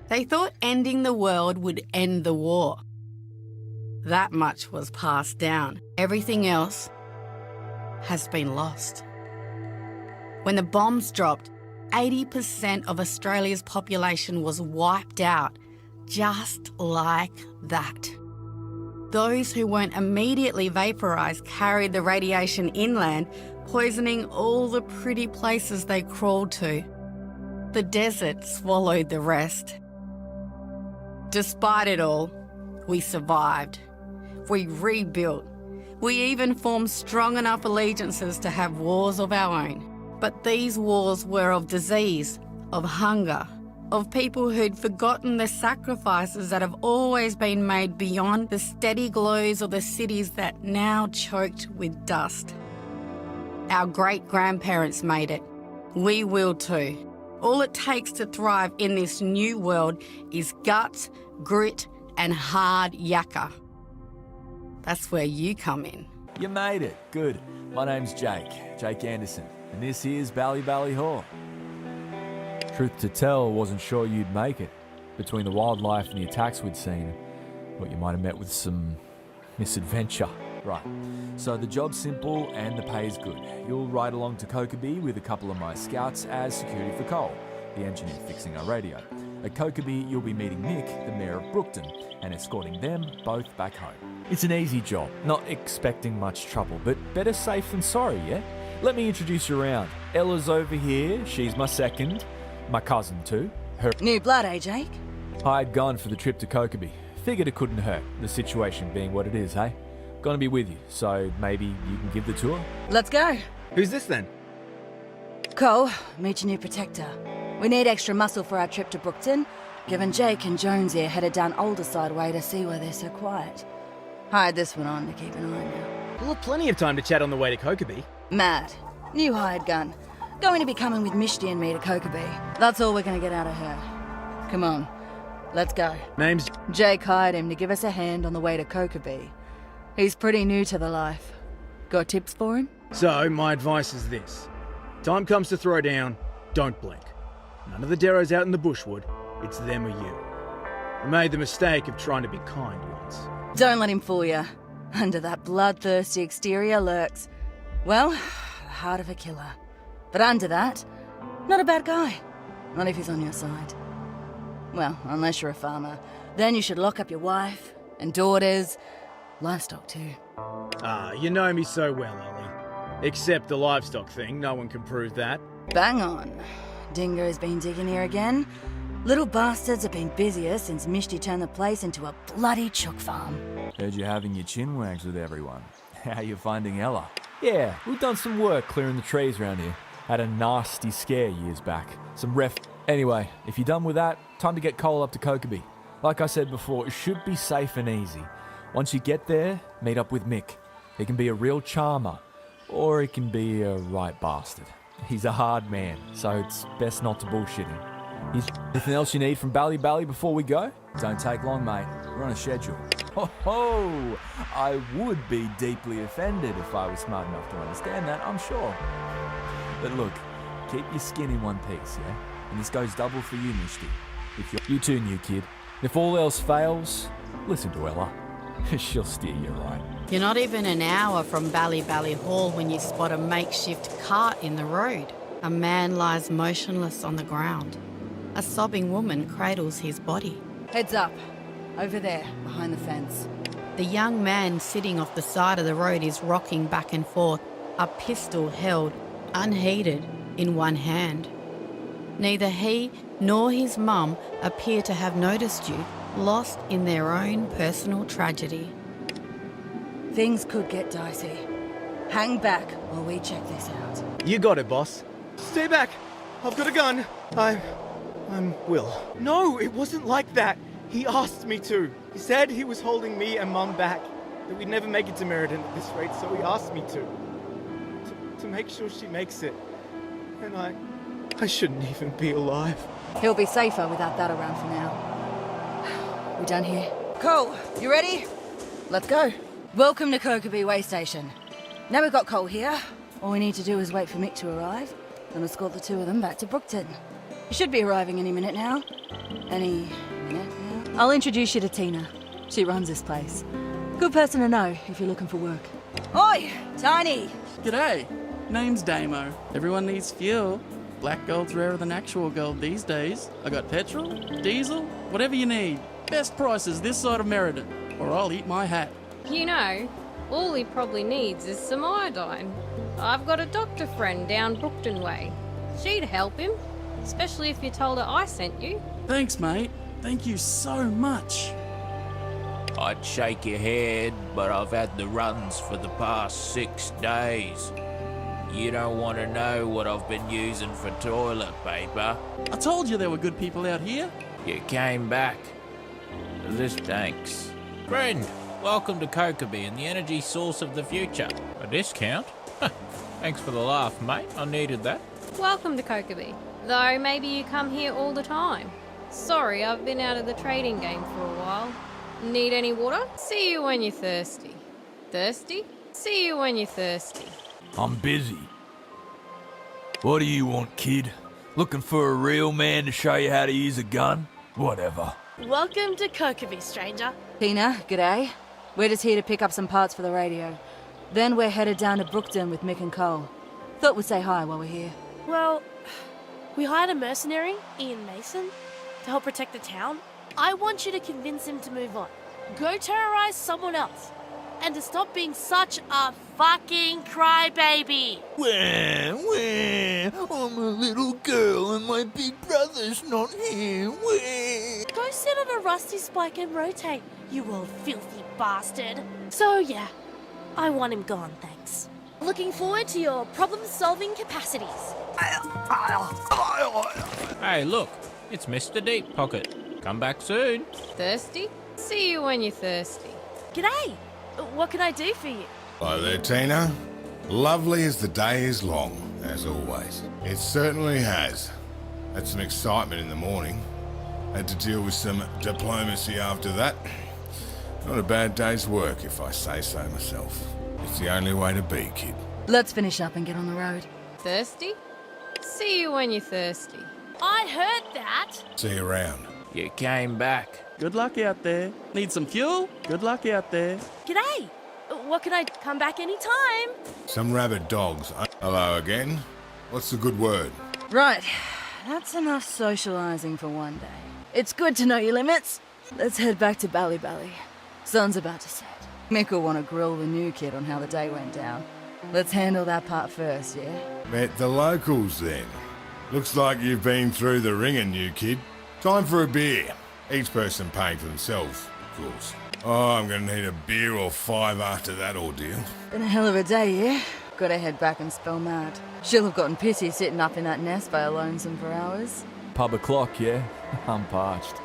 They thought ending the world would end the war. That much was passed down. Everything else has been lost. When the bombs dropped, 80% of Australia's population was wiped out, just like that. Those who weren't immediately vaporised carried the radiation inland, poisoning all the pretty places they crawled to. The desert swallowed the rest. Despite it all, we survived. We rebuilt. We even formed strong enough allegiances to have wars of our own. But these wars were of disease, of hunger, of people who'd forgotten the sacrifices that have always been made beyond the steady glows of the cities that now choked with dust. Our great-grandparents made it. We will too. All it takes to thrive in this new world is guts, grit, and hard yakka. That's where you come in. You made it. Good. My name's Jake Anderson, and this is Bally Hall. Truth to tell, wasn't sure you'd make it. Between the wildlife and the attacks we'd seen, thought you might have met with some misadventure. Right, so the job's simple and the pay's good. You'll ride along to Kokobee with a couple of my scouts as security for Cole, the engineer fixing our radio. At Kokobee, you'll be meeting Nick, the mayor of Brookton, and escorting them both back home. It's an easy job, not expecting much trouble, but better safe than sorry, yeah? Let me introduce you around. Ella's over here, she's my second, my cousin too. Her New blood, eh, Jake? hired gun for the trip to Kokobee. Figured it couldn't hurt, the situation being what it is, hey? Gonna be with you, so maybe you can give the tour? Let's go. Who's this then? Cole, meet your new protector. We need extra muscle for our trip to Brookton, given Jake and Jones here headed down Alderside way to see why they're so quiet. Hired this one on to keep an eye now. We'll have plenty of time to chat on the way to Kokobee. Mad. New hired gun. Going to be coming with Mishti and me to Kokobee. That's all we're going to get out of her. Come on, let's go. Name's... Jake hired him to give us a hand on the way to Kokobee. He's pretty new to the life. Got tips for him? So, my advice is this. Time comes to throw down, don't blink. None of the Deros out in the bushwood, it's them or you. I made the mistake of trying to be kind once. Don't let him fool you. Under that bloodthirsty exterior lurks, well, the heart of a killer. But under that, not a bad guy. Not if he's on your side. Well, unless you're a farmer. Then you should lock up your wife and daughters, livestock too. Ah, you know me so well, Ollie. Except the livestock thing, no one can prove that. Bang on. Dingo's been digging here again. Little bastards have been busier since Mishti turned the place into a bloody chook farm. Heard you having your chin wags with everyone. How you finding Ella? Yeah, we've done some work clearing the trees around here. Had a nasty scare years back. Some ref... Anyway, if you're done with that, time to get Cole up to Kokobee. Like I said before, it should be safe and easy. Once you get there, meet up with Mick. He can be a real charmer, or he can be a right bastard. He's a hard man, so it's best not to bullshit him. Anything else you need from Bally before we go? Don't take long, mate. We're on a schedule. Ho! I would be deeply offended if I was smart enough to understand that, I'm sure. But look, keep your skin in one piece, yeah? And this goes double for you, Mishti. You too, new kid. If all else fails, listen to Ella. She'll steer you right. You're not even an hour from Bally Hall when you spot a makeshift cart in the road. A man lies motionless on the ground. A sobbing woman cradles his body. Heads up. Over there, behind the fence. The young man sitting off the side of the road is rocking back and forth, a pistol held, unheeded, in one hand. Neither he nor his mum appear to have noticed you, lost in their own personal tragedy. Things could get dicey. Hang back while we check this out. You got it, boss. Stay back! I've got a gun! I'm Will. No, it wasn't like that! He asked me to. He said he was holding me and Mum back, that we'd never make it to Meriden at this rate, so he asked me to make sure she makes it. And I shouldn't even be alive. He'll be safer without that around for now. We done here? Cole, you ready? Let's go. Welcome to Kokobee Way Station. Now we've got Cole here. All we need to do is wait for Mick to arrive and escort the two of them back to Brookton. You should be arriving any minute now. Any minute now. I'll introduce you to Tina. She runs this place. Good person to know if you're looking for work. Oi, Tiny! G'day. Name's Damo. Everyone needs fuel. Black gold's rarer than actual gold these days. I got petrol, diesel, whatever you need. Best prices this side of Meriden, or I'll eat my hat. You know, all he probably needs is some iodine. I've got a doctor friend down Brookton Way. She'd help him, especially if you told her I sent you. Thanks, mate. Thank you so much. I'd shake your head, but I've had the runs for the past 6 days. You don't want to know what I've been using for toilet paper. I told you there were good people out here. You came back. This thanks. Friend, welcome to Kokobi and the energy source of the future. A discount? Thanks for the laugh, mate. I needed that. Welcome to Kokobi, though maybe you come here all the time. Sorry, I've been out of the trading game for a while. Need any water? See you when you're thirsty. Thirsty? See you when you're thirsty. I'm busy. What do you want, kid? Looking for a real man to show you how to use a gun? Whatever. Welcome to Kokovi, stranger. Tina, g'day. We're just here to pick up some parts for the radio. Then we're headed down to Brookton with Mick and Cole. Thought we'd say hi while we're here. Well, we hired a mercenary, Ian Mason, to help protect the town. I want you to convince him to move on. Go terrorize someone else. And to stop being such a fucking crybaby. I'm a little girl and my big brother's not here. Go sit on a rusty spike and rotate, you old filthy bastard. So yeah, I want him gone, thanks. Looking forward to your problem-solving capacities. Hey, look, it's Mr. Deep Pocket. Come back soon. Thirsty? See you when you're thirsty. G'day. What can I do for you? Hello there, Tina. Lovely as the day is long, as always. It certainly has. Had some excitement in the morning. Had to deal with some diplomacy after that. Not a bad day's work, if I say so myself. It's the only way to be, kid. Let's finish up and get on the road. Thirsty? See you when you're thirsty. I heard that. See you around. You came back. Good luck out there. Need some fuel? Good luck out there. G'day. What can I come back anytime? Some rabid dogs. Hello again. What's the good word? Right, that's enough socialising for one day. It's good to know your limits. Let's head back to Bally Bally. Sun's about to set. Mick will want to grill the new kid on how the day went down. Let's handle that part first, yeah? Met the locals then. Looks like you've been through the ringer, new kid. Time for a beer. Each person paying for themselves, of course. Oh, I'm gonna need a beer or 5 after that ordeal. Been a hell of a day, yeah? Gotta head back and spell mad. She'll have gotten pissy sitting up in that nest by a lonesome for hours. Pub o'clock, yeah? I'm parched.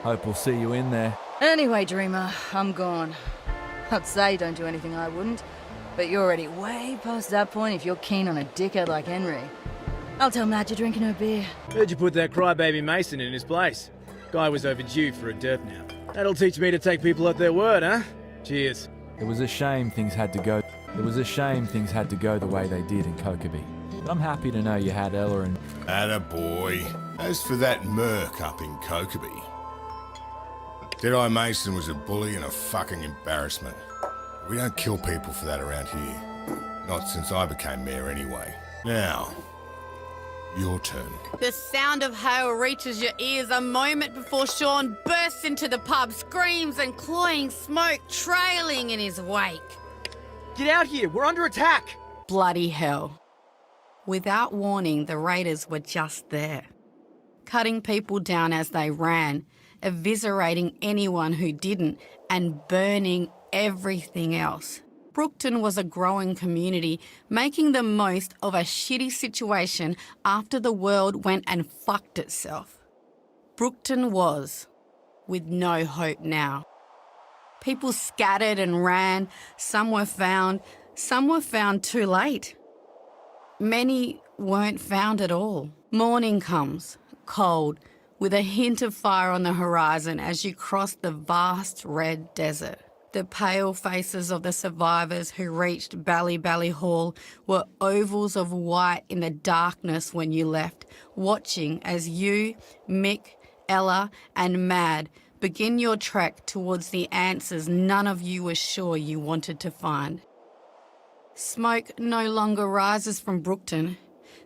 Hope we'll see you in there. Anyway, Dreamer, I'm gone. I'd say don't do anything I wouldn't, but you're already way past that point if you're keen on a dickhead like Henry. I'll tell Matt you're drinking her beer. Heard you put that crybaby Mason in his place. Guy was overdue for a derp now. That'll teach me to take people at their word, huh? Cheers. It was a shame things had to go. It was a shame things had to go the way they did in Kokobi. But I'm happy to know you had Ella and... Attaboy. As for that merc up in Kokobi, Deadeye Mason was a bully and a fucking embarrassment. We don't kill people for that around here. Not since I became mayor anyway. Now, your turn. The sound of hail reaches your ears a moment before Sean bursts into the pub, screams and cloying smoke trailing in his wake. Get out here, we're under attack! Bloody hell. Without warning, the raiders were just there, cutting people down as they ran, eviscerating anyone who didn't, and burning everything else. Brookton was a growing community, making the most of a shitty situation after the world went and fucked itself. Brookton was, with no hope now. People scattered and ran, some were found too late. Many weren't found at all. Morning comes, cold, with a hint of fire on the horizon as you cross the vast red desert. The pale faces of the survivors who reached Bally Bally Hall were ovals of white in the darkness when you left, watching as you, Mick, Ella, and Mad begin your trek towards the answers none of you were sure you wanted to find. Smoke no longer rises from Brookton.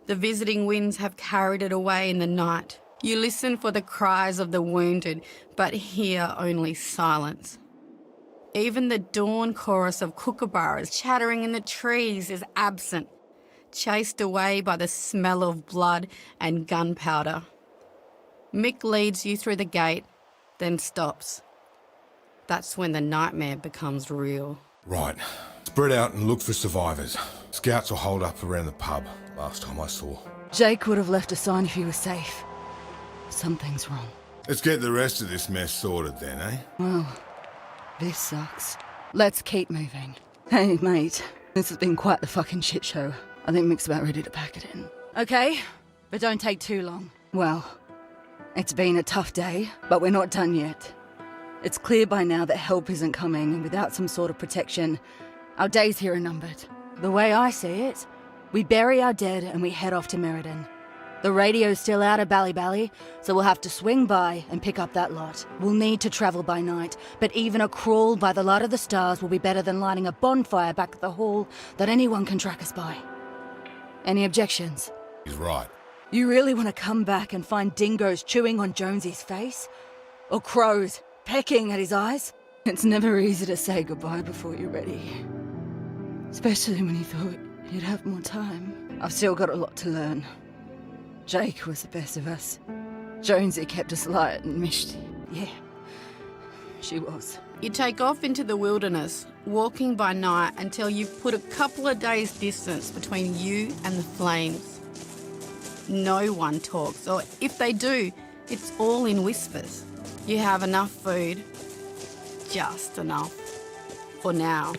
The visiting winds have carried it away in the night. You listen for the cries of the wounded, but hear only silence. Even the dawn chorus of kookaburras chattering in the trees is absent, chased away by the smell of blood and gunpowder. Mick leads you through the gate, then stops. That's when the nightmare becomes real. Right. Spread out and look for survivors. Scouts will hold up around the pub, last time I saw. Jake would have left a sign if he was safe. Something's wrong. Let's get the rest of this mess sorted then, eh? Well, this sucks. Let's keep moving. Hey, mate. This has been quite the fucking shit show. I think Mick's about ready to pack it in. Okay, but don't take too long. Well, it's been a tough day, but we're not done yet. It's clear by now that help isn't coming, and without some sort of protection, our days here are numbered. The way I see it, we bury our dead and we head off to Meriden. The radio's still out of Bally Bally, so we'll have to swing by and pick up that lot. We'll need to travel by night, but even a crawl by the light of the stars will be better than lighting a bonfire back at the hall that anyone can track us by. Any objections? He's right. You really want to come back and find dingoes chewing on Jonesy's face? Or crows pecking at his eyes? It's never easy to say goodbye before you're ready. Especially when you thought you'd have more time. I've still got a lot to learn. Jake was the best of us. Jonesy kept us light and Mishti. Yeah, she was. You take off into the wilderness, walking by night until you've put a couple of days' distance between you and the flames. No one talks, or if they do, it's all in whispers. You have enough food, just enough, for now.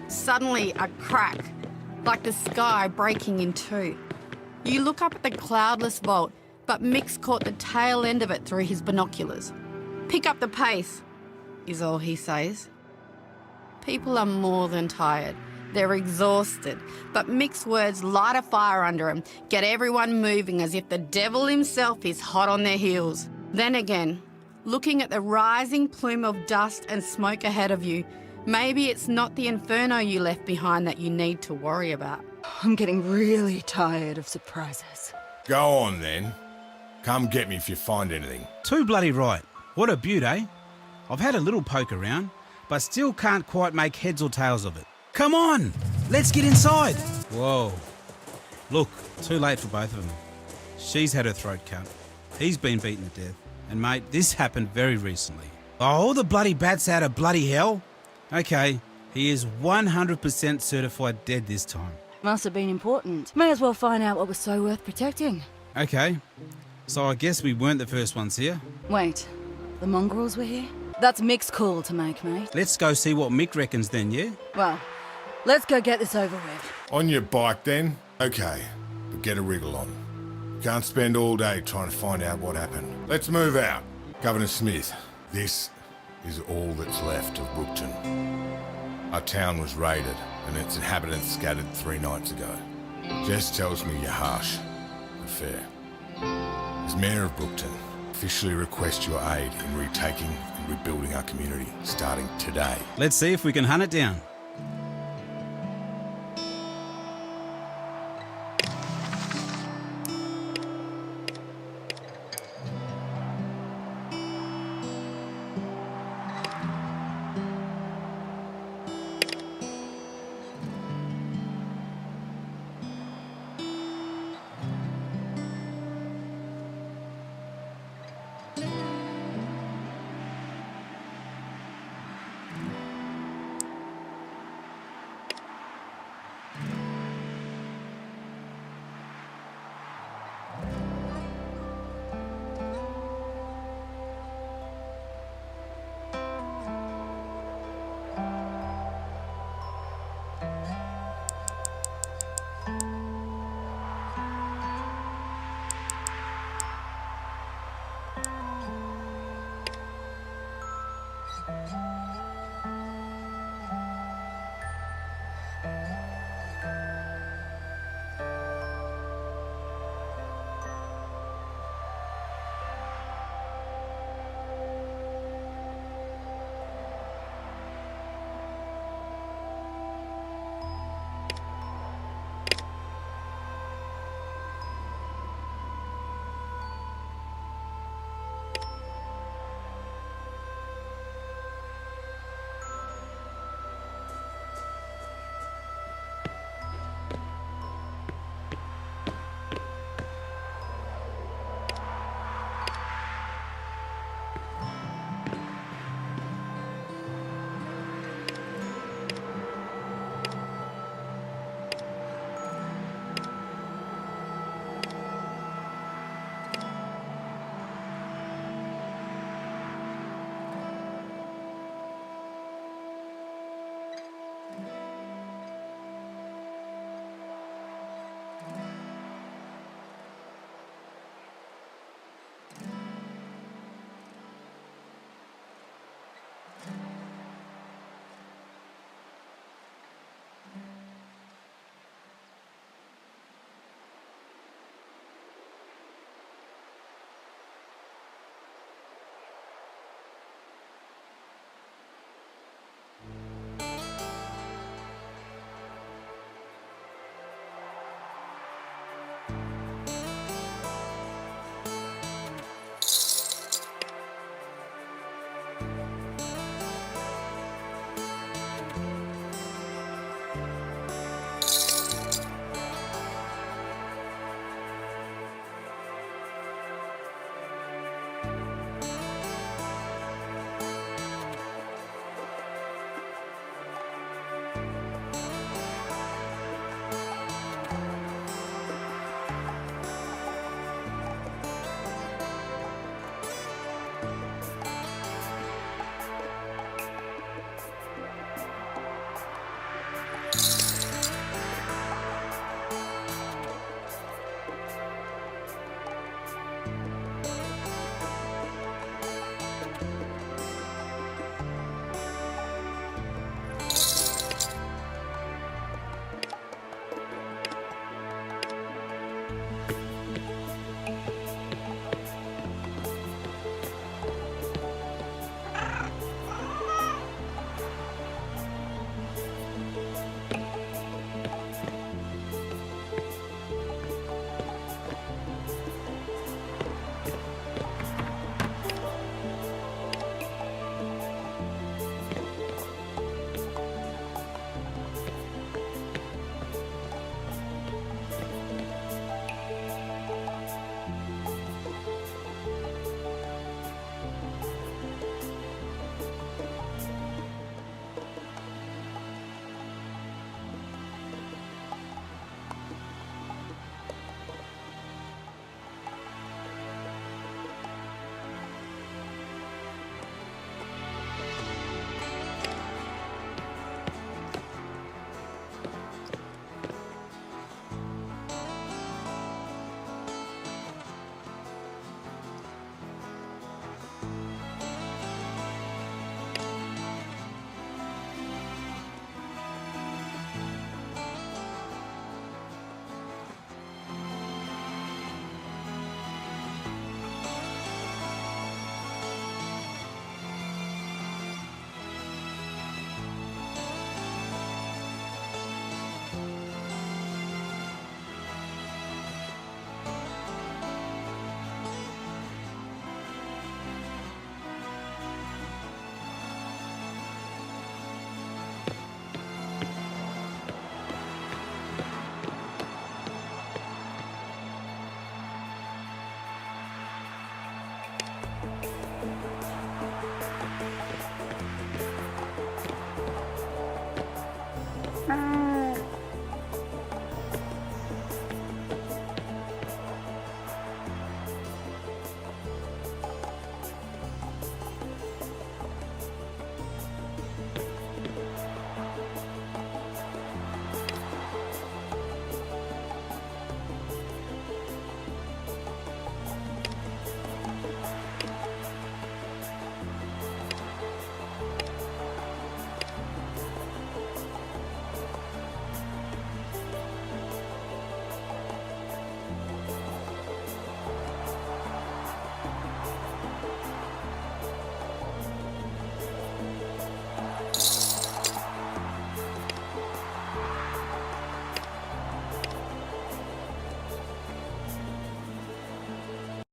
Suddenly, a crack, like the sky breaking in two. You look up at the cloudless vault, but Mick's caught the tail end of it through his binoculars. Pick up the pace, is all he says. People are more than tired. They're exhausted, but Mick's words light a fire under him, get everyone moving as if the devil himself is hot on their heels. Then again, looking at the rising plume of dust and smoke ahead of you, maybe it's not the inferno you left behind that you need to worry about. I'm getting really tired of surprises. Go on then. Come get me if you find anything. Too bloody right. What a beaut, eh? I've had a little poke around, but still can't quite make heads or tails of it. Come on, let's get inside. Whoa. Look, too late for both of them. She's had her throat cut. He's been beaten to death. And mate, this happened very recently. Oh, the bloody bat's out of bloody hell. Okay, he is 100% certified dead this time. Must have been important. May as well find out what was so worth protecting. Okay, so I guess we weren't the first ones here. Wait, the mongrels were here? That's Mick's call to make, mate. Let's go see what Mick reckons then, yeah? Well, let's go get this over with. On your bike then? Okay, but get a wriggle on. You can't spend all day trying to find out what happened. Let's move out. Governor Smith, this is all that's left of Brookton. Our town was raided and its inhabitants scattered 3 nights ago. Jess tells me you're harsh, but fair. As Mayor of Brookton, officially request your aid in retaking and rebuilding our community, starting today. Let's see if we can hunt it down.